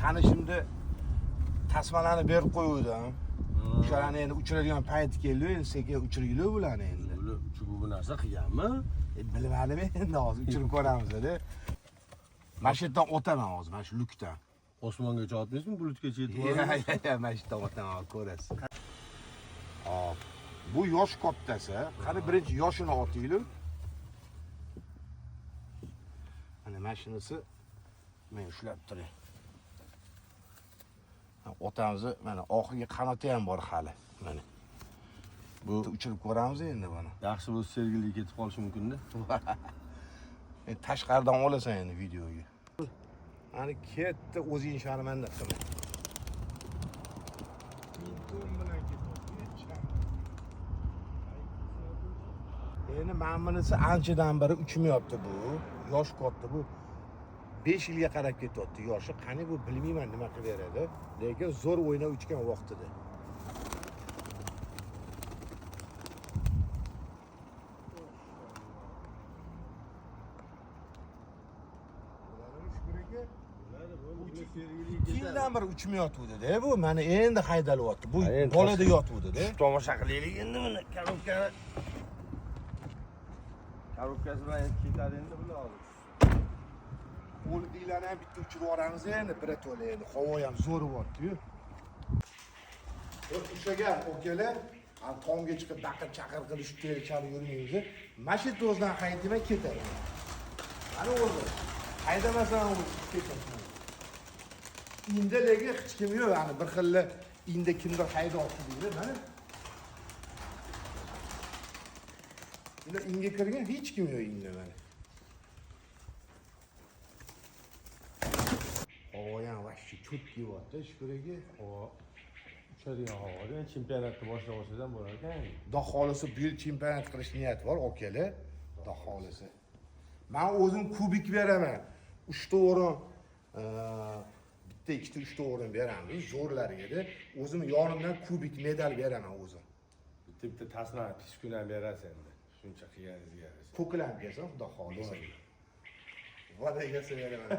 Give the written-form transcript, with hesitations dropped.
tanishimda tasmalarni berib qo'yuvdim. O'shalarni endi uchiradigan payt keldi, endi sekin uchiringlar bularni endi. Bu narsa qilganmi? Bilmadim endi, hozir uchirib ko'ramiz dedi. Mana shu yerdan o'taman hozir, mana shu lukdan. Osmongacha otmaysizmi, bulutgacha yetib Mana shu yerdan o'taman, ko'rasiz. Hop. Bu yosh kattasi. Qani birinchi yoshini otinglar. Mana mashinasi men ushlab turay. Otamiz mana oxirgi qanoti ham bor hali. Mana. Bu uchirib ko'ramiz endi buni. Yaxshi bo'lsa Sergeliga ketib qolishi mumkin-da. Tashqaridan olasan endi videoga. Mana ketdi, o'zing sharmanda qilma. Endi men bunisi anchadan beri uchmayapti bu. Yosh katta bu. 5 yilga qarab ketyapti yoshi. Qani bu bilmayman nima qilib beradi. Lekin zo'r o'ynab uchgan vaqtida. Yildan beri uchmayotdi-da bu. Mana endi haydalyapti. Bu bolada yotibdi-da. Tomosha qilaylik endi buni korobkani. Korobkasi bilan ketadi endi bular hozir. O'ldilarni ham bitta uchirib yuboramiz endi, birato'la endi. Havo ham zo'r bo'lyapti-yu. O'shaga o'kalar, tomga chiqib baqir-chaqir qilish terchali yurmaymiz. Mashina o'zidan haydamay ketadi. Mana o'zi. Haydamasam u ketadi. İndelega hech kim yo'q, yani bir xilla inde kimdir haydayapti deydi, mana. Bular inga kirgan hech kim yo'q inde mana. Havoyam vashchi cho't kelyapti, shukuraga. Havo uchadigan havoda chempionatni boshlab olsadan bo'lar ekan. Xudo xolisi bu yil chempionat qilish niyat bor, okalar. Xudo xolisi. Men o'zim kubik beraman. 3 ta o'rin bitta 2 ta 3 ta o'rin beramiz, zo'rlariga edi. O'zim yonimdan kubik medal beraman o'zim. Bitta tasma piskun ham berasiz endi. Shuncha qilganingizga yarasha. Ko'klam bersam, xudo xolisi. Va'da egasi beraman.